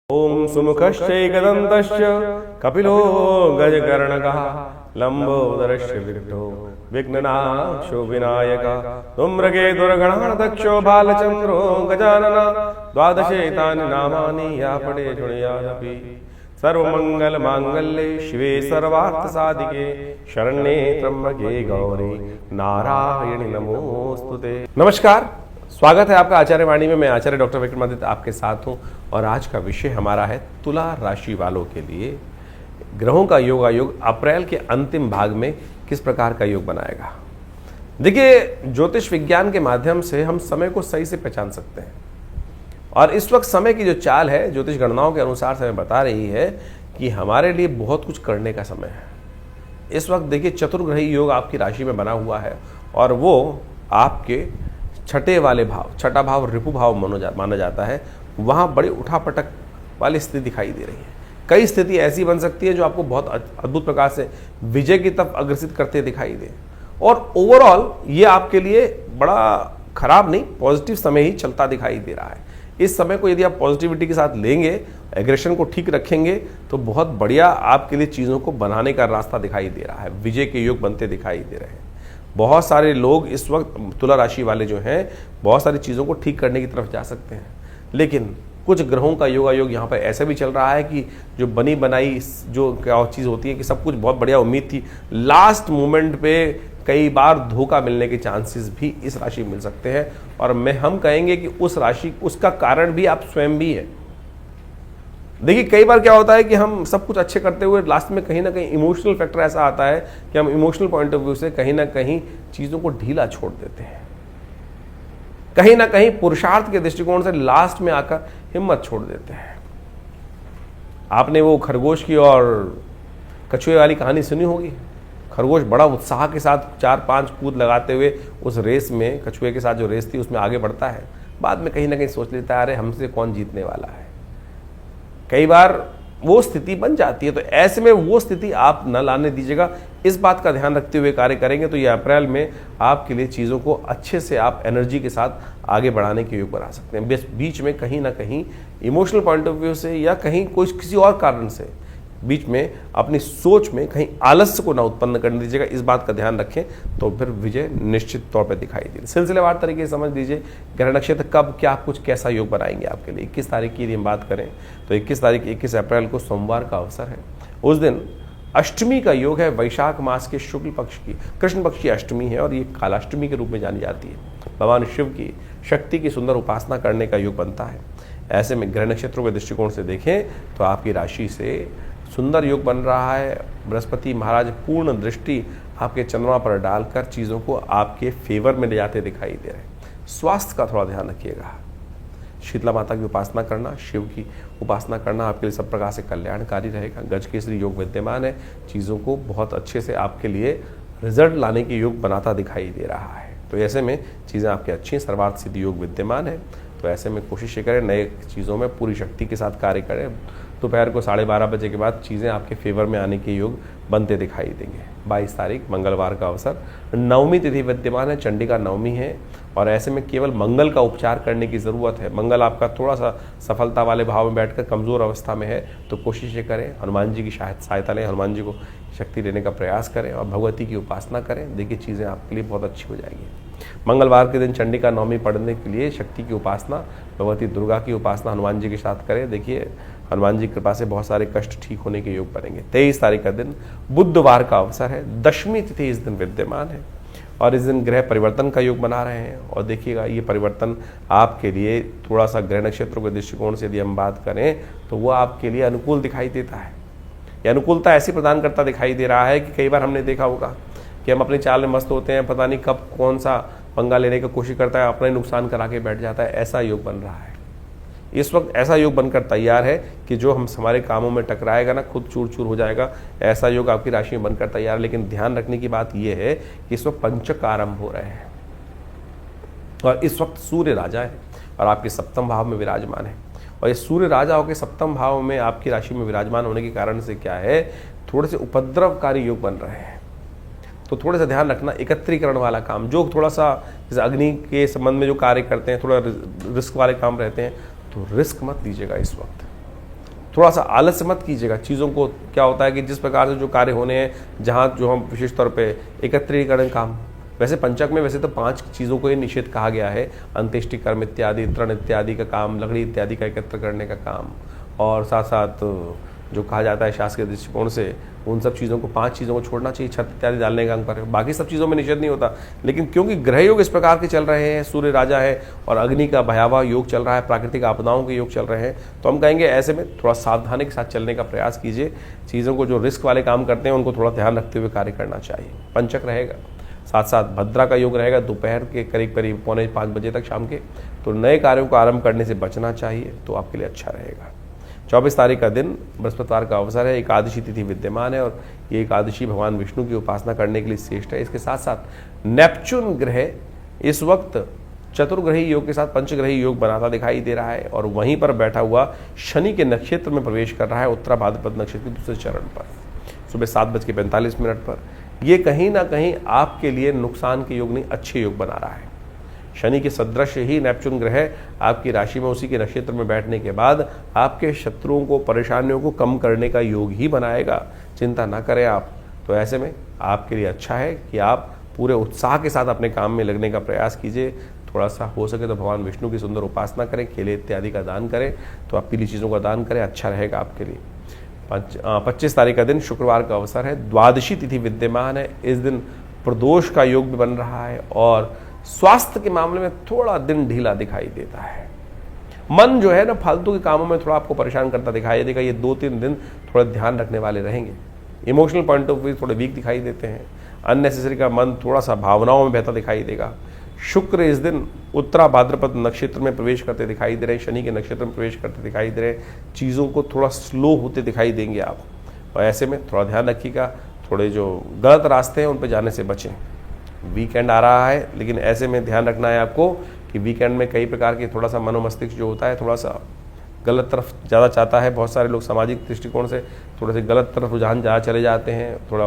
ओम सुमुखश्चैकदन्तश्च कपिलो गजकर्णकः लम्बोदरश्च विघ्नो विघ्ननाशो विनायकः धूम्रकेतुर्गणाध्यक्षो बालचन्द्रो गजानन द्वादशेतानि नामानि या पठे शृणुयादपि सर्वमंगल मांगल्ये शिवे सर्वार्थसाधिके शरण्ये त्र्यंबके गौरी नारायणी नमोस्तुते। नमस्कार, स्वागत है आपका आचार्य वाणी में। मैं आचार्य डॉक्टर विक्रमादित्य आपके साथ हूं और आज का विषय हमारा है तुला राशि वालों के लिए ग्रहों का योगायोग अप्रैल के अंतिम भाग में किस प्रकार का योग बनाएगा। देखिए, ज्योतिष विज्ञान के माध्यम से हम समय को सही से पहचान सकते हैं और इस वक्त समय की जो चाल है ज्योतिष गणनाओं के अनुसार समय बता रही है कि हमारे लिए बहुत कुछ करने का समय है। इस वक्त देखिए, चतुर्ग्रही योग आपकी राशि में बना हुआ है और वो आपके छठे वाले भाव, छठा भाव रिपु भाव माना जाता है, वहाँ बड़ी उठापटक वाली स्थिति दिखाई दे रही है। कई स्थिति ऐसी बन सकती है जो आपको बहुत अद्भुत प्रकार से विजय की तरफ अग्रसित करते दिखाई दे और ओवरऑल ये आपके लिए बड़ा खराब नहीं, पॉजिटिव समय ही चलता दिखाई दे रहा है। इस समय को यदि आप पॉजिटिविटी के साथ लेंगे, एग्रेशन को ठीक रखेंगे तो बहुत बढ़िया आपके लिए चीज़ों को बनाने का रास्ता दिखाई दे रहा है। विजय के योग बनते दिखाई दे रहे हैं। बहुत सारे लोग इस वक्त तुला राशि वाले जो हैं बहुत सारी चीज़ों को ठीक करने की तरफ जा सकते हैं, लेकिन कुछ ग्रहों का योगायोग यहाँ पर ऐसा भी चल रहा है कि जो बनी बनाई जो क्या चीज़ होती है कि सब कुछ बहुत बढ़िया उम्मीद थी, लास्ट मोमेंट पे कई बार धोखा मिलने के चांसेस भी इस राशि में मिल सकते हैं। और हम कहेंगे कि उस राशि उसका कारण भी आप स्वयं भी है। देखिए, कई बार क्या होता है कि हम सब कुछ अच्छे करते हुए लास्ट में कहीं ना कहीं इमोशनल फैक्टर ऐसा आता है कि हम इमोशनल पॉइंट ऑफ व्यू से कहीं ना कहीं चीज़ों को ढीला छोड़ देते हैं, कहीं ना कहीं पुरुषार्थ के दृष्टिकोण से लास्ट में आकर हिम्मत छोड़ देते हैं। आपने वो खरगोश की और कछुए वाली कहानी सुनी होगी। खरगोश बड़ा उत्साह के साथ 4-5 कूद लगाते हुए उस रेस में, कछुए के साथ जो रेस थी उसमें आगे बढ़ता है, बाद में कहीं ना कहीं सोच लेता है अरे हमसे कौन जीतने वाला है। कई बार वो स्थिति बन जाती है, तो ऐसे में वो स्थिति आप न लाने दीजिएगा। इस बात का ध्यान रखते हुए कार्य करेंगे तो ये अप्रैल में आपके लिए चीज़ों को अच्छे से आप एनर्जी के साथ आगे बढ़ाने के योग बना सकते हैं। बीच में कहीं ना कहीं इमोशनल पॉइंट ऑफ व्यू से या कहीं किसी और कारण से बीच में अपनी सोच में कहीं आलस्य को ना उत्पन्न करने दीजिएगा। इस बात का ध्यान रखें तो फिर विजय निश्चित तौर पर दिखाई दे। सिलसिलेवार तरीके से समझ लीजिए ग्रह नक्षत्र कब क्या कुछ कैसा योग बनाएंगे आपके लिए। 21 तारीख की यदि हम बात करें तो 21 अप्रैल को सोमवार का अवसर है। उस दिन अष्टमी का योग है। वैशाख मास के शुक्ल पक्ष की कृष्ण पक्ष की अष्टमी है और ये कालाष्टमी के रूप में जानी जाती है। भगवान शिव की शक्ति की सुंदर उपासना करने का योग बनता है। ऐसे में ग्रह नक्षत्रों के दृष्टिकोण से देखें तो आपकी राशि से सुंदर योग बन रहा है। बृहस्पति महाराज पूर्ण दृष्टि आपके चंद्रमा पर डालकर चीज़ों को आपके फेवर में ले जाते दिखाई दे रहे हैं। स्वास्थ्य का थोड़ा ध्यान रखिएगा। शीतला माता की उपासना करना, शिव की उपासना करना आपके लिए सब प्रकार से कल्याणकारी रहेगा। गजकेसरी योग विद्यमान है, चीज़ों को बहुत अच्छे से आपके लिए रिजल्ट लाने के योग बनाता दिखाई दे रहा है। तो ऐसे में चीज़ें आपकी अच्छी, सर्वार्थ सिद्धि योग विद्यमान है। तो ऐसे में कोशिश ये करें नए चीज़ों में पूरी शक्ति के साथ कार्य करें। दोपहर को 12:30 बजे के बाद चीज़ें आपके फेवर में आने के योग बनते दिखाई देंगे। 22 तारीख मंगलवार का अवसर, नवमी तिथि विद्यमान है, चंडिका नवमी है और ऐसे में केवल मंगल का उपचार करने की ज़रूरत है। मंगल आपका थोड़ा सा सफलता वाले भाव में बैठकर कमज़ोर अवस्था में है, तो कोशिश ये करें हनुमान जी की सहायता लें, हनुमान जी को शक्ति देने का प्रयास करें और भगवती की उपासना करें। देखिए, चीज़ें आपके लिए बहुत अच्छी हो जाएगी। मंगलवार के दिन चंडिका नवमी पढ़ने के लिए शक्ति की उपासना, भगवती दुर्गा की उपासना हनुमान जी के साथ करें। देखिए, हनुमान जी की कृपा से बहुत सारे कष्ट ठीक होने के योग बनेंगे। 23 तारीख का दिन बुधवार का अवसर है। दशमी तिथि इस दिन विद्यमान है और इस दिन ग्रह परिवर्तन का योग बना रहे हैं। और देखिएगा, ये परिवर्तन आपके लिए थोड़ा सा ग्रह नक्षत्रों के दृष्टिकोण से यदि हम बात करें तो वो आपके लिए अनुकूल दिखाई देता है। ये अनुकूलता ऐसी प्रदान करता दिखाई दे रहा है कि कई बार हमने देखा होगा कि हम अपनी चाल में मस्त होते हैं, पता नहीं कब कौन सा पंगा लेने की कोशिश करता है, अपना ही नुकसान करा के बैठ जाता है। ऐसा योग बन रहा है। इस वक्त ऐसा योग बनकर तैयार है कि जो हम हमारे कामों में टकराएगा ना, खुद चूर चूर हो जाएगा। ऐसा योग आपकी राशि में बनकर तैयार है। लेकिन ध्यान रखने की बात यह है कि इस वक्त पंचक आरंभ हो रहे हैं और इस वक्त सूर्य राजा है और आपके सप्तम भाव में विराजमान है। और ये सूर्य राजा होकर सप्तम भाव में आपकी राशि में विराजमान होने के कारण से क्या है, थोड़े से उपद्रवकारी योग बन रहे हैं। तो थोड़ा सा ध्यान रखना, एकत्रीकरण वाला काम जो थोड़ा सा जैसे अग्नि के संबंध में जो कार्य करते हैं, थोड़ा रिस्क वाले काम रहते हैं, तो रिस्क मत लीजिएगा इस वक्त। थोड़ा सा आलस्य मत कीजिएगा चीज़ों को। क्या होता है कि जिस प्रकार से जो कार्य होने हैं, जहाँ जो हम विशेष तौर पे एकत्रीकरण काम, वैसे पंचक में वैसे तो 5 चीज़ों को ये निषेध कहा गया है, अंत्येष्टि कर्म इत्यादि, तृण इत्यादि का काम, लकड़ी इत्यादि का एकत्र करने का काम, और साथ साथ जो कहा जाता है शास्त्रीय दृष्टिकोण से उन सब चीज़ों को 5 चीज़ों को छोड़ना चाहिए, छत इत्यादि डालने का अंग पर। बाकी सब चीज़ों में निषेध नहीं होता, लेकिन क्योंकि ग्रह योग इस प्रकार के चल रहे हैं, सूर्य राजा है और अग्नि का भयावह योग चल रहा है, प्राकृतिक आपदाओं के योग चल रहे हैं, तो हम कहेंगे ऐसे में थोड़ा सावधानी के साथ चलने का प्रयास कीजिए। चीज़ों को जो रिस्क वाले काम करते हैं उनको थोड़ा ध्यान रखते हुए कार्य करना चाहिए। पंचक रहेगा, साथ साथ भद्रा का योग रहेगा दोपहर के करीब करीब 4:45 बजे तक शाम के, तो नए कार्यों को आरंभ करने से बचना चाहिए, तो आपके लिए अच्छा रहेगा। 24 तारीख का दिन बृहस्पतिवार का अवसर है, एकादशी तिथि विद्यमान है और ये एकादशी भगवान विष्णु की उपासना करने के लिए श्रेष्ठ है। इसके साथ साथ नेपच्यून ग्रह इस वक्त चतुर्ग्रही योग के साथ पंचग्रही योग बनाता दिखाई दे रहा है और वहीं पर बैठा हुआ शनि के नक्षत्र में प्रवेश कर रहा है, उत्तरा भाद्रपद नक्षत्र के दूसरे चरण पर सुबह 7:45 पर। ये कहीं ना कहीं आपके लिए नुकसान के योग नहीं, अच्छे योग बना रहा है। शनि के सदृश ही नेपच्यून ग्रह आपकी राशि में उसी के नक्षत्र में बैठने के बाद आपके शत्रुओं को, परेशानियों को कम करने का योग ही बनाएगा, चिंता ना करें आप। तो ऐसे में आपके लिए अच्छा है कि आप पूरे उत्साह के साथ अपने काम में लगने का प्रयास कीजिए। थोड़ा सा हो सके तो भगवान विष्णु की सुंदर उपासना करें, केले इत्यादि का दान करें, तो आप पीली चीज़ों का दान करें, अच्छा रहेगा आपके लिए। 25 तारीख का दिन शुक्रवार का अवसर है, द्वादशी तिथि विद्यमान है। इस दिन प्रदोष का योग भी बन रहा है और स्वास्थ्य के मामले में थोड़ा दिन ढीला दिखाई देता है। मन जो है ना फालतू के कामों में थोड़ा आपको परेशान करता दिखाई देगा। ये 2-3 दिन थोड़ा ध्यान रखने वाले रहेंगे। इमोशनल पॉइंट ऑफ व्यू थोड़े वीक दिखाई देते हैं। अननेसेसरी का मन थोड़ा सा भावनाओं में बहता दिखाई देगा। शुक्र इस दिन उत्तरा भाद्रपद नक्षत्र में प्रवेश करते दिखाई दे रहे हैं, शनि के नक्षत्र में प्रवेश करते दिखाई दे रहे हैं। चीज़ों को थोड़ा स्लो होते दिखाई देंगे आप, और ऐसे में थोड़ा ध्यान रखिएगा, थोड़े जो गलत रास्ते हैं उन पर जाने से बचें। वीकेंड आ रहा है, लेकिन ऐसे में ध्यान रखना है आपको कि वीकेंड में कई प्रकार के थोड़ा सा मनोमस्तिष्क जो होता है थोड़ा सा गलत तरफ ज़्यादा चाहता है। बहुत सारे लोग सामाजिक दृष्टिकोण से थोड़े से गलत तरफ रुझान ज़्यादा चले जाते हैं, थोड़ा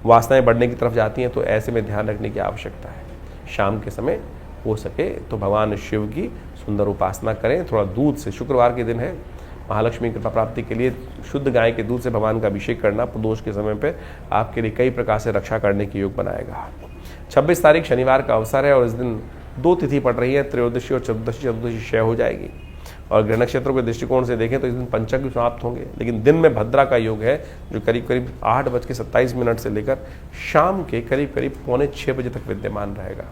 वासनाएं बढ़ने की तरफ जाती हैं, तो ऐसे में ध्यान रखने की आवश्यकता है। शाम के समय हो सके तो भगवान शिव की सुंदर उपासना करें। थोड़ा दूध से, शुक्रवार के दिन है, महालक्ष्मी कृपा प्राप्ति के लिए शुद्ध गाय के दूध से भगवान का अभिषेक करना प्रदोष के समय पे आपके लिए कई प्रकार से रक्षा करने की योग बनाएगा। 26 तारीख शनिवार का अवसर है और इस दिन 2 तिथि पड़ रही है, त्रयोदशी और चतुर्दशी क्षय हो जाएगी। और ग्रह नक्षत्रों के दृष्टिकोण से देखें तो इस दिन पंचक भी समाप्त होंगे, लेकिन दिन में भद्रा का योग है जो करीब करीब 8:27 से लेकर शाम के करीब करीब 5:45 बजे तक विद्यमान रहेगा।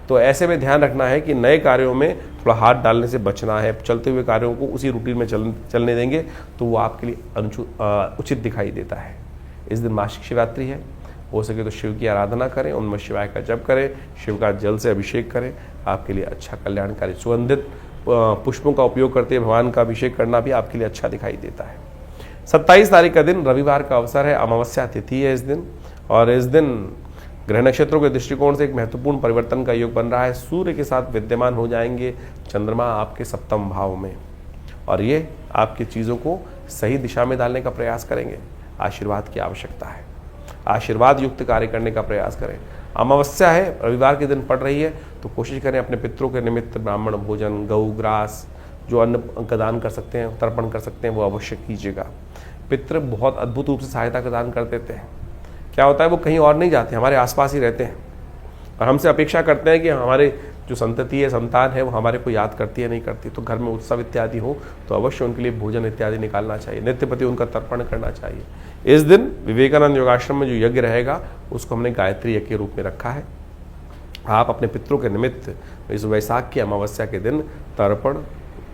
तो ऐसे में ध्यान रखना है कि नए कार्यों में थोड़ा हाथ डालने से बचना है। चलते हुए कार्यों को उसी रूटीन में चलने देंगे तो वो आपके लिए उचित दिखाई देता है। इस दिन मासिक शिवरात्रि है, हो सके तो शिव की आराधना करें, ओम नमः शिवाय का जप करें, शिव का जल से अभिषेक करें, आपके लिए अच्छा कल्याणकारी। सुगंधित पुष्पों का उपयोग करते हुए भगवान का अभिषेक करना भी आपके लिए अच्छा दिखाई देता है। 27 तारीख का दिन रविवार का अवसर है, अमावस्या तिथि है इस दिन, और इस दिन ग्रह नक्षत्रों के दृष्टिकोण से एक महत्वपूर्ण परिवर्तन का योग बन रहा है। सूर्य के साथ विद्यमान हो जाएंगे चंद्रमा आपके 7वें भाव में, और ये आपकी चीज़ों को सही दिशा में डालने का प्रयास करेंगे। आशीर्वाद की आवश्यकता है, आशीर्वाद युक्त कार्य करने का प्रयास करें। अमावस्या है, रविवार के दिन पड़ रही है, तो कोशिश करें अपने पितरों के निमित्त ब्राह्मण भोजन, गौ ग्रास, जो अन्न का दान कर सकते हैं, तर्पण कर सकते हैं, वो अवश्य कीजिएगा। पितृ बहुत अद्भुत रूप से सहायता का दान कर देते हैं। क्या होता है, वो कहीं और नहीं जाते, हमारे आसपास ही रहते हैं और हमसे अपेक्षा करते हैं कि हमारे जो संतति है, संतान है, वो हमारे को याद करती है, नहीं करती। तो घर में उत्सव इत्यादि हो तो अवश्य उनके लिए भोजन इत्यादि निकालना चाहिए, नित्य प्रति उनका तर्पण करना चाहिए। इस दिन विवेकानंद योगाश्रम में जो यज्ञ रहेगा उसको हमने गायत्री यज्ञ के रूप में रखा है। आप अपने पितरों के निमित्त इस वैशाख की अमावस्या के दिन तर्पण,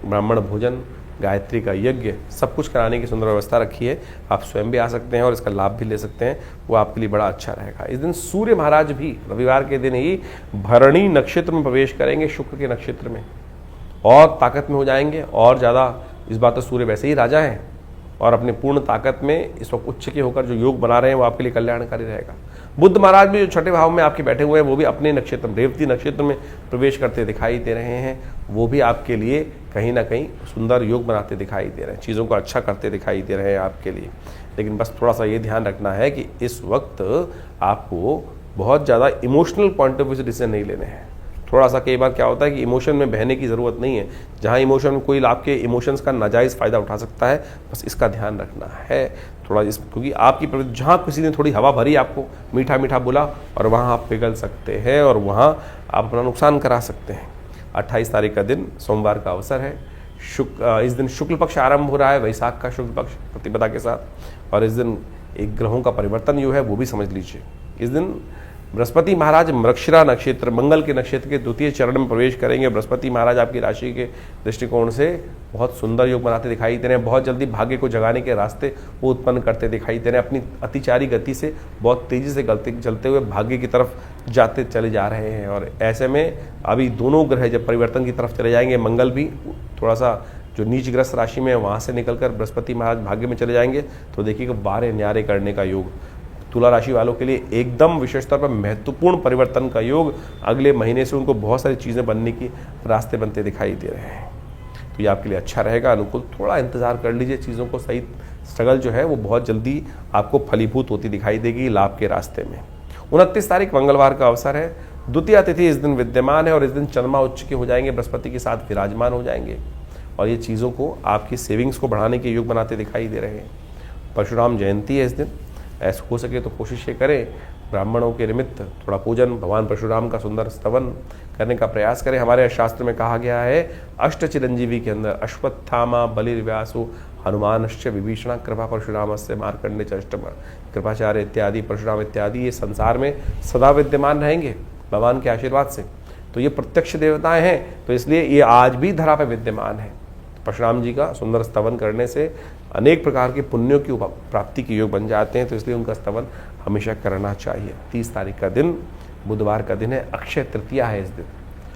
ब्राह्मण भोजन, गायत्री का यज्ञ सब कुछ कराने की सुंदर व्यवस्था रखी है। आप स्वयं भी आ सकते हैं और इसका लाभ भी ले सकते हैं, वो आपके लिए बड़ा अच्छा रहेगा। इस दिन सूर्य महाराज भी रविवार के दिन ही भरणी नक्षत्र में प्रवेश करेंगे, शुक्र के नक्षत्र में, और ताकत में हो जाएंगे और ज़्यादा। इस बात तो सूर्य वैसे ही राजा हैं और अपने पूर्ण ताकत में इस वक्त उच्च के होकर जो योग बना रहे हैं वो आपके लिए कल्याणकारी रहेगा। बुध महाराज भी जो 6ठे भाव में आपके बैठे हुए हैं वो भी अपने नक्षत्र रेवती नक्षत्र में प्रवेश करते दिखाई दे रहे हैं, वो भी आपके लिए कहीं ना कहीं सुंदर योग बनाते दिखाई दे रहे हैं, चीज़ों को अच्छा करते दिखाई दे रहे हैं आपके लिए। लेकिन बस थोड़ा सा ये ध्यान रखना है कि इस वक्त आपको बहुत ज़्यादा इमोशनल पॉइंट ऑफ व्यू से डिसीजन नहीं लेने हैं, थोड़ा सा कई बार क्या होता है कि इमोशन में बहने की ज़रूरत नहीं है। जहाँ इमोशन में कोई आपके इमोशंस का नाजायज़ फ़ायदा उठा सकता है, बस इसका ध्यान रखना है थोड़ा क्योंकि आपकी प्रवृत्ति, जहाँ किसी ने थोड़ी हवा भरी आपको, मीठा मीठा बोला, और वहाँ आप पिघल सकते हैं और वहाँ आप अपना नुकसान करा सकते हैं। 28 तारीख का दिन सोमवार का अवसर है। इस दिन शुक्ल पक्ष आरंभ हो रहा है, वैशाख का शुक्ल पक्ष प्रतिपदा के साथ, और इस दिन एक ग्रहों का परिवर्तन जो है वो भी समझ लीजिए। इस दिन बृहस्पति महाराज मृगशिरा नक्षत्र, मंगल के नक्षत्र के द्वितीय चरण में प्रवेश करेंगे। बृहस्पति महाराज आपकी राशि के दृष्टिकोण से बहुत सुंदर योग बनाते दिखाई दे रहे हैं। बहुत जल्दी भाग्य को जगाने के रास्ते वो उत्पन्न करते दिखाई दे रहे हैं। अपनी अतिचारी गति से बहुत तेजी से चलते हुए भाग्य की तरफ जाते चले जा रहे हैं। और ऐसे में अभी दोनों ग्रह जब परिवर्तन की तरफ चले जाएंगे, मंगल भी थोड़ा सा जो नीचग्रस्त राशि में है वहाँ से निकलकर बृहस्पति महाराज भाग्य में चले जाएंगे, तो देखिएगा बारे न्यारे करने का योग तुला राशि वालों के लिए एकदम विशेष तौर पर महत्वपूर्ण परिवर्तन का योग। अगले महीने से उनको बहुत सारी चीज़ें बनने की रास्ते बनते दिखाई दे रहे हैं, तो ये आपके लिए अच्छा रहेगा, अनुकूल। थोड़ा इंतजार कर लीजिए, चीज़ों को सही स्ट्रगल जो है वो बहुत जल्दी आपको फलीभूत होती दिखाई देगी लाभ के रास्ते में। 29 तारीख मंगलवार का अवसर है। द्वितीय तिथि इस दिन विद्यमान है और इस दिन चंद्रमा उच्च के हो जाएंगे, बृहस्पति के साथ विराजमान हो जाएंगे, और ये चीज़ों को आपकी सेविंग्स को बढ़ाने के योग बनाते दिखाई दे रहे हैं। परशुराम जयंती है इस दिन, ऐसा हो सके तो कोशिश ये करें ब्राह्मणों के निमित्त थोड़ा पूजन, भगवान परशुराम का सुंदर स्तवन करने का प्रयास करें। हमारे शास्त्र में कहा गया है अष्ट चिरंजीवी के अंदर अश्वत्थामा, बलिर्व्यासु, हनुमानश्च विभीषण, कृपा परशुरामस्य मार्कंडेय च अष्टम, कृपाचार्य इत्यादि, परशुराम इत्यादि ये संसार में सदा विद्यमान रहेंगे भगवान के आशीर्वाद से। तो ये प्रत्यक्ष देवताएं हैं, तो इसलिए ये आज भी धरा पर विद्यमान है। परशुराम जी का सुंदर स्तवन करने से अनेक प्रकार के पुण्यों की प्राप्ति के योग बन जाते हैं, तो इसलिए उनका स्तवन हमेशा करना चाहिए। 30 तारीख का दिन बुधवार का दिन है, अक्षय तृतीया है इस दिन,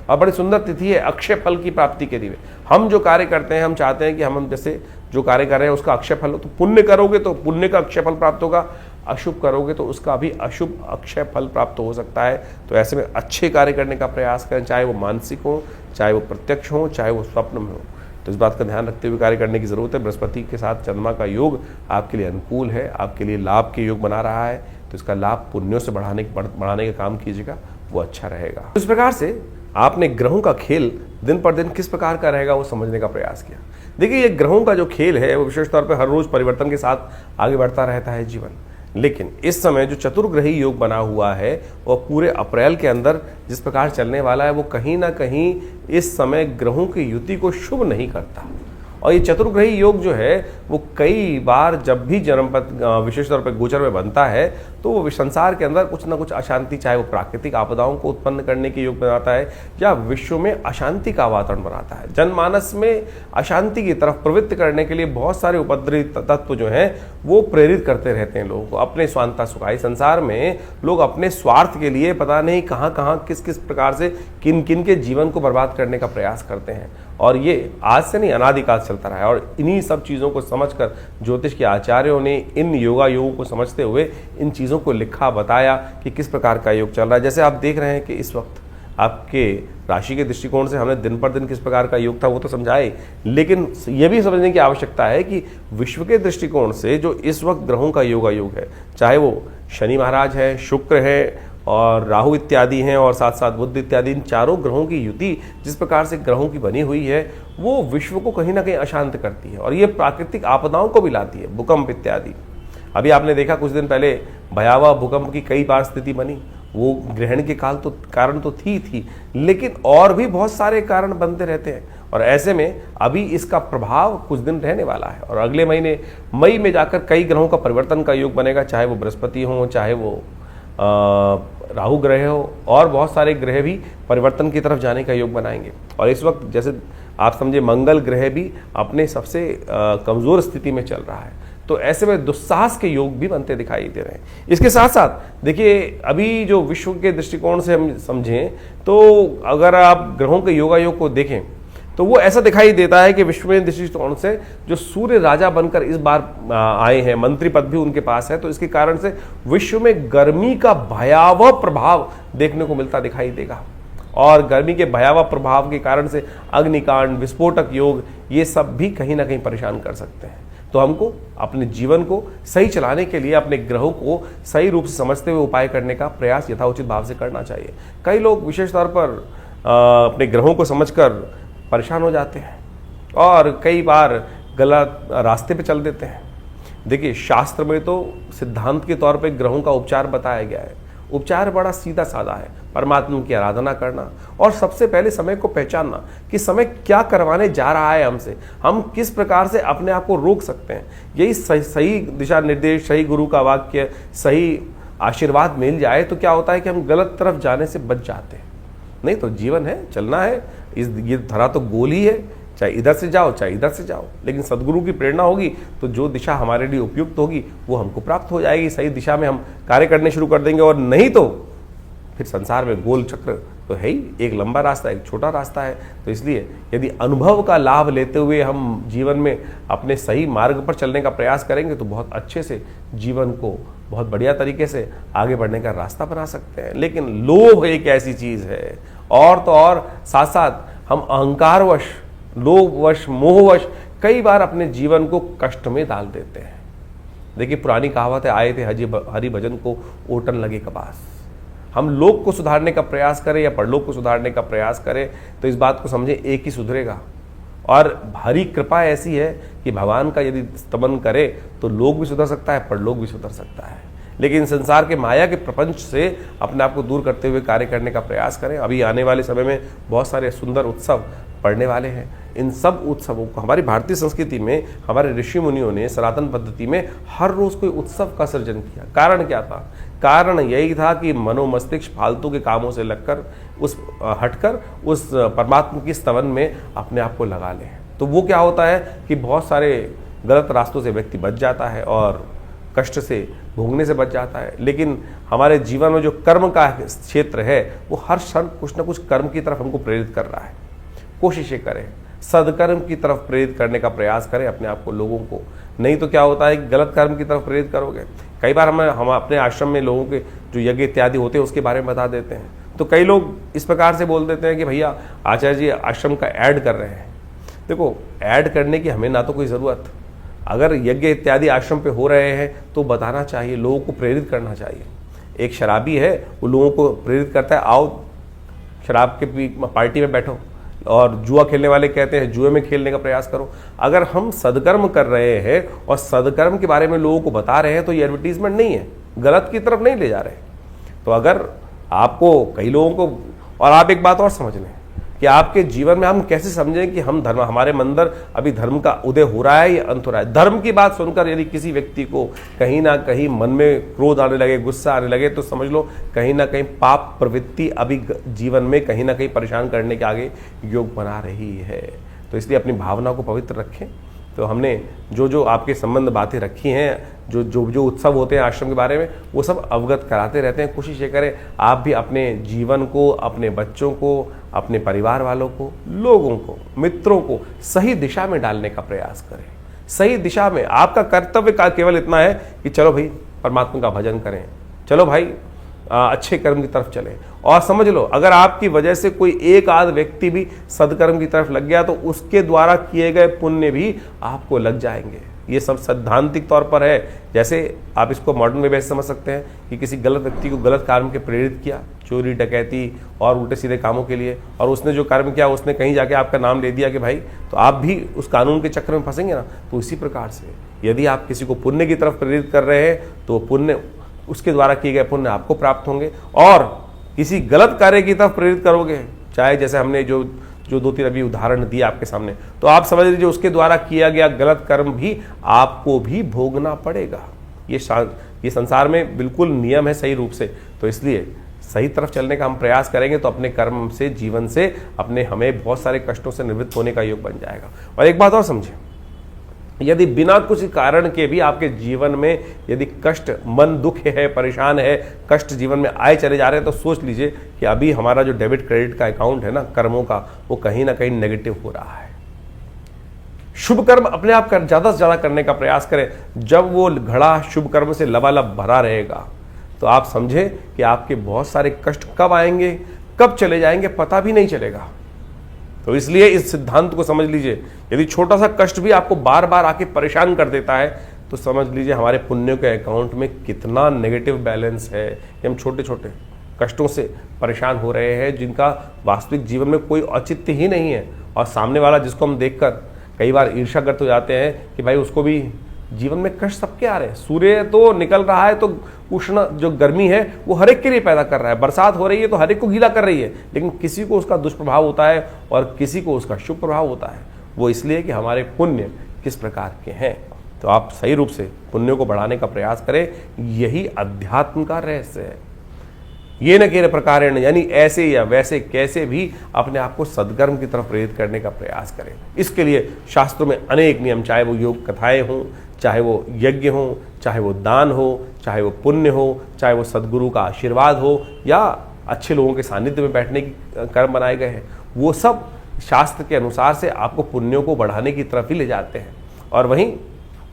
और बड़ी सुंदर तिथि है अक्षय फल की प्राप्ति के लिए। हम जो कार्य करते हैं, हम चाहते हैं कि हम जैसे जो कार्य कर रहे हैं उसका अक्षय फल हो, तो पुण्य करोगे तो पुण्य का अक्षय फल प्राप्त होगा, अशुभ करोगे तो उसका भी अशुभ अक्षय फल प्राप्त हो सकता है। तो ऐसे में अच्छे कार्य करने का प्रयास करें, चाहे वो मानसिक हो, चाहे वो प्रत्यक्ष हो, चाहे वो स्वप्न में हो। तो इस बात का ध्यान रखते हुए कार्य करने की जरूरत है। बृहस्पति के साथ चंद्रमा का योग आपके लिए अनुकूल है, आपके लिए लाभ के योग बना रहा है, तो इसका लाभ पुण्यों से बढ़ाने का काम कीजिएगा, वो अच्छा रहेगा। इस प्रकार से आपने ग्रहों का खेल दिन पर दिन किस प्रकार का रहेगा वो समझने का प्रयास किया। देखिए, ये ग्रहों का जो खेल है वो विशेष तौर पर हर रोज परिवर्तन के साथ आगे बढ़ता रहता है जीवन, लेकिन इस समय जो चतुर्ग्रही योग बना हुआ है वो पूरे अप्रैल के अंदर जिस प्रकार चलने वाला है वो कहीं ना कहीं इस समय ग्रहों की युति को शुभ नहीं करता। और ये चतुर्ग्रही योग जो है वो कई बार जब भी जन्मपद विशेष तौर पर गोचर में बनता है तो वो संसार के अंदर कुछ ना कुछ अशांति, चाहे वो प्राकृतिक आपदाओं को उत्पन्न करने के योग बनाता है या विश्व में अशांति का वातावरण बनाता है। जनमानस में अशांति की तरफ प्रवृत्त करने के लिए बहुत सारे उपद्रवी तत्व जो हैं वो प्रेरित करते रहते हैं लोगों को अपने स्वांता सुखाई। संसार में लोग अपने स्वार्थ के लिए पता नहीं कहाँ कहाँ किस किस प्रकार से किन किन के जीवन को बर्बाद करने का प्रयास करते हैं, और ये आज से नहीं अनादिकाल चलता रहा है। और इन्हीं सब चीज़ों को समझकर ज्योतिष के आचार्यों ने इन योगों को समझते हुए इन चीज़ों को लिखा, बताया कि किस प्रकार का योग चल रहा है। जैसे आप देख रहे हैं कि इस वक्त आपके राशि के दृष्टिकोण से हमने दिन पर दिन किस प्रकार का योग था वो तो समझाए, लेकिन ये भी समझने की आवश्यकता है कि विश्व के दृष्टिकोण से जो इस वक्त ग्रहों का योग है, चाहे वो शनि महाराज है, शुक्र है और राहु इत्यादि हैं, और साथ साथ बुध इत्यादि, इन चारों ग्रहों की युति जिस प्रकार से ग्रहों की बनी हुई है वो विश्व को कहीं ना कहीं अशांत करती है और ये प्राकृतिक आपदाओं को भी लाती है, भूकंप इत्यादि। अभी आपने देखा कुछ दिन पहले भयावह भूकंप की कई बार स्थिति बनी, वो ग्रहण के कारण तो थी, लेकिन और भी बहुत सारे कारण बनते रहते हैं। और ऐसे में अभी इसका प्रभाव कुछ दिन रहने वाला है और अगले महीने मई में जाकर कई ग्रहों का परिवर्तन का योग बनेगा, चाहे वो बृहस्पति हो, चाहे वो राहु ग्रह हो, और बहुत सारे ग्रह भी परिवर्तन की तरफ जाने का योग बनाएंगे। और इस वक्त जैसे आप समझे मंगल ग्रह भी अपने सबसे कमज़ोर स्थिति में चल रहा है, तो ऐसे में दुस्साहस के योग भी बनते दिखाई दे रहे हैं। इसके साथ साथ देखिए, अभी जो विश्व के दृष्टिकोण से हम समझें तो अगर आप ग्रहों के योग को देखें तो वो ऐसा दिखाई देता है कि विश्व में दृष्टिकोण से जो सूर्य राजा बनकर इस बार आए हैं, मंत्री पद भी उनके पास है, तो इसके कारण से विश्व में गर्मी का भयावह प्रभाव देखने को मिलता दिखाई देगा। और गर्मी के भयावह प्रभाव के कारण से अग्निकांड, विस्फोटक योग, ये सब भी कहीं ना कहीं परेशान कर सकते हैं। तो हमको अपने जीवन को सही चलाने के लिए अपने ग्रहों को सही रूप से समझते हुए उपाय करने का प्रयास यथाउचित भाव से करना चाहिए। कई लोग विशेष तौर पर अपने ग्रहों को समझकर परेशान हो जाते हैं और कई बार गलत रास्ते पे चल देते हैं। देखिए, शास्त्र में तो सिद्धांत के तौर पे ग्रहों का उपचार बताया गया है। उपचार बड़ा सीधा साधा है, परमात्मा की आराधना करना और सबसे पहले समय को पहचानना कि समय क्या करवाने जा रहा है हमसे, हम किस प्रकार से अपने आप को रोक सकते हैं। यही सही दिशा निर्देश, सही गुरु का वाक्य, सही आशीर्वाद मिल जाए तो क्या होता है कि हम गलत तरफ जाने से बच जाते हैं। नहीं तो जीवन है, चलना है, ये धरा तो गोल ही है, चाहे इधर से जाओ चाहे इधर से जाओ, लेकिन सदगुरु की प्रेरणा होगी तो जो दिशा हमारे लिए उपयुक्त होगी वो हमको प्राप्त हो जाएगी। सही दिशा में हम कार्य करने शुरू कर देंगे और नहीं तो फिर संसार में गोल चक्र तो है ही, एक लंबा रास्ता एक छोटा रास्ता है। तो इसलिए यदि अनुभव का लाभ लेते हुए हम जीवन में अपने सही मार्ग पर चलने का प्रयास करेंगे तो बहुत अच्छे से जीवन को बहुत बढ़िया तरीके से आगे बढ़ने का रास्ता बना सकते हैं। लेकिन लोभ एक ऐसी चीज है, और तो और साथ साथ हम अहंकारवश, लोभवश, मोहवश कई बार अपने जीवन को कष्ट में डाल देते हैं। देखिए, पुरानी कहावत है, आए थे हरि भजन को ओटन लगे कपास। हम लोक को सुधारने का प्रयास करें या परलोक को सुधारने का प्रयास करें तो इस बात को समझे, एक ही सुधरेगा। और हरी कृपा ऐसी है कि भगवान का यदि स्तमन करे तो लोक भी सुधर सकता है, परलोक भी सुधर सकता है। लेकिन संसार के माया के प्रपंच से अपने आप को दूर करते हुए कार्य करने का प्रयास करें। अभी आने वाले समय में बहुत सारे सुंदर उत्सव पड़ने वाले हैं। इन सब उत्सवों को हमारी भारतीय संस्कृति में हमारे ऋषि मुनियों ने सनातन पद्धति में हर रोज कोई उत्सव का सृजन किया। कारण क्या था? कारण यही था कि मनोमस्तिष्क फालतू के कामों से लगकर हटकर उस परमात्मा की स्तवन में अपने आप को लगा लें। तो वो क्या होता है कि बहुत सारे गलत रास्तों से व्यक्ति बच जाता है और कष्ट से भोगने से बच जाता है। लेकिन हमारे जीवन में जो कर्म का क्षेत्र है वो हर क्षण कुछ ना कुछ कर्म की तरफ हमको प्रेरित कर रहा है। कोशिशें करें, सदकर्म की तरफ प्रेरित करने का प्रयास करें अपने आप को, लोगों को। नहीं तो क्या होता है कि गलत कर्म की तरफ प्रेरित करोगे। कई बार हम अपने आश्रम में लोगों के जो यज्ञ इत्यादि होते हैं उसके बारे में बता देते हैं, तो कई लोग इस प्रकार से बोल देते हैं कि भैया आचार्य जी आश्रम का ऐड कर रहे हैं। देखो, ऐड करने की हमें ना तो कोई ज़रूरत, अगर यज्ञ इत्यादि आश्रम पे हो रहे हैं तो बताना चाहिए, लोगों को प्रेरित करना चाहिए। एक शराबी है, वो लोगों को प्रेरित करता है, आओ शराब के पार्टी में बैठो, और जुआ खेलने वाले कहते हैं जुए में खेलने का प्रयास करो। अगर हम सदकर्म कर रहे हैं और सदकर्म के बारे में लोगों को बता रहे हैं तो ये एडवर्टीजमेंट नहीं है, गलत की तरफ नहीं ले जा रहे। तो अगर आपको कई लोगों को, और आप एक बात और समझ लें कि आपके जीवन में हम कैसे समझें कि हम धर्म, हमारे अंदर अभी धर्म का उदय हो रहा है या अंत हो रहा है। धर्म की बात सुनकर यदि किसी व्यक्ति को कहीं ना कहीं मन में क्रोध आने लगे, गुस्सा आने लगे, तो समझ लो कहीं ना कहीं पाप प्रवृत्ति अभी जीवन में कहीं ना कहीं परेशान करने के आगे योग बना रही है। तो इसलिए अपनी भावना को पवित्र रखें। तो हमने जो जो आपके संबंध बातें रखी हैं, जो उत्सव होते हैं आश्रम के बारे में, वो सब अवगत कराते रहते हैं। कोशिश ये करें आप भी अपने जीवन को, अपने बच्चों को, अपने परिवार वालों को, लोगों को, मित्रों को सही दिशा में डालने का प्रयास करें। सही दिशा में आपका कर्तव्य का केवल इतना है कि चलो भाई परमात्मा का भजन करें, चलो भाई अच्छे कर्म की तरफ चलें। और समझ लो, अगर आपकी वजह से कोई एक आध व्यक्ति भी सदकर्म की तरफ लग गया तो उसके द्वारा किए गए पुण्य भी आपको लग जाएंगे। ये सब सैद्धांतिक तौर पर है। जैसे आप इसको मॉडर्न वे में समझ सकते हैं कि किसी गलत व्यक्ति को गलत काम के प्रेरित किया, चोरी डकैती और उल्टे सीधे कामों के लिए, और उसने जो कर्म किया उसने कहीं जाके आपका नाम ले दिया कि भाई, तो आप भी उस कानून के चक्कर में फंसेंगे ना। तो इसी प्रकार से यदि आप किसी को पुण्य की तरफ प्रेरित कर रहे हैं तो पुण्य, उसके द्वारा किए गए पुण्य आपको प्राप्त होंगे। और किसी गलत कार्य की तरफ प्रेरित करोगे, चाहे जैसे हमने जो दो तीन अभी उदाहरण दिए आपके सामने, तो आप समझ लीजिए उसके द्वारा किया गया गलत कर्म भी आपको भी भोगना पड़ेगा। ये संसार में बिल्कुल नियम है सही रूप से। तो इसलिए सही तरफ चलने का हम प्रयास करेंगे तो अपने कर्म से, जीवन से हमें बहुत सारे कष्टों से निवृत्त होने का योग बन जाएगा। और एक बात और समझे, यदि बिना कुछ कारण के भी आपके जीवन में यदि कष्ट, मन दुख है, परेशान है, कष्ट जीवन में आए चले जा रहे हैं, तो सोच लीजिए कि अभी हमारा जो डेबिट क्रेडिट का अकाउंट है ना कर्मों का, वो कहीं ना कहीं नेगेटिव हो रहा है। शुभ कर्म अपने आप ज्यादा से ज्यादा करने का प्रयास करें। जब वो घड़ा शुभ कर्म से लबालब भरा रहेगा तो आप समझे कि आपके बहुत सारे कष्ट कब आएंगे, कब चले जाएंगे, पता भी नहीं चलेगा। तो इसलिए इस सिद्धांत को समझ लीजिए, यदि छोटा सा कष्ट भी आपको बार बार आके परेशान कर देता है तो समझ लीजिए हमारे पुण्यों के अकाउंट में कितना नेगेटिव बैलेंस है। हम छोटे छोटे कष्टों से परेशान हो रहे हैं, जिनका वास्तविक जीवन में कोई औचित्य ही नहीं है, और सामने वाला जिसको हम देखकर कई बार ईर्ष्याग्रस्त हो जाते हैं कि भाई उसको भी जीवन में कष्ट सबके आ रहे हैं। सूर्य तो निकल रहा है तो उष्ण जो गर्मी है वो हर एक के लिए पैदा कर रहा है, बरसात हो रही है तो हर एक को गीला कर रही है, लेकिन किसी को उसका दुष्प्रभाव होता है और किसी को उसका शुभ प्रभाव होता है। वो इसलिए कि हमारे पुण्य किस प्रकार के हैं। तो आप सही रूप से पुण्यों को बढ़ाने का प्रयास करें, यही अध्यात्म का रहस्य है। ये न केवल प्रकारेण, यानी ऐसे या वैसे कैसे भी अपने आप को सद्कर्म की तरफ प्रेरित करने का प्रयास करें। इसके लिए शास्त्रों में अनेक नियम, चाहे वो योग कथाएं हों, चाहे वो यज्ञ हो, चाहे वो दान हो, चाहे वो पुण्य हो, चाहे वो सद्गुरु का आशीर्वाद हो, या अच्छे लोगों के सानिध्य में बैठने की कर्म बनाए गए हैं, वो सब शास्त्र के अनुसार से आपको पुण्यों को बढ़ाने की तरफ ही ले जाते हैं। और वहीं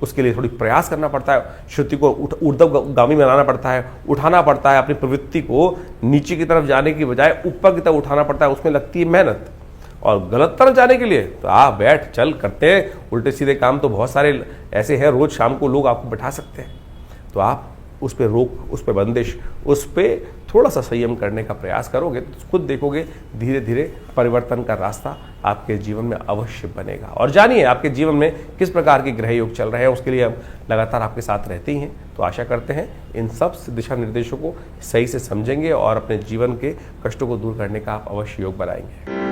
उसके लिए थोड़ी प्रयास करना पड़ता है, श्रुति को ऊर्ध्वगामी बनाना पड़ता है, उठाना पड़ता है, अपनी प्रवृत्ति को नीचे की तरफ जाने की बजाय ऊपर की तरफ उठाना पड़ता है। उसमें लगती है मेहनत, और गलत तरफ जाने के लिए तो आप बैठ चल करते हैं। उल्टे सीधे काम तो बहुत सारे ऐसे हैं, रोज शाम को लोग आपको बैठा सकते हैं। तो आप उस पर रोक, उस पर बंदिश, उस पर थोड़ा सा संयम करने का प्रयास करोगे तो खुद देखोगे धीरे धीरे परिवर्तन का रास्ता आपके जीवन में अवश्य बनेगा। और जानिए आपके जीवन में किस प्रकार के ग्रह योग चल रहे हैं, उसके लिए हम लगातार आपके साथ रहते ही हैं। तो आशा करते हैं इन सब दिशा निर्देशों को सही से समझेंगे और अपने जीवन के कष्टों को दूर करने का आप अवश्य योग बनाएंगे।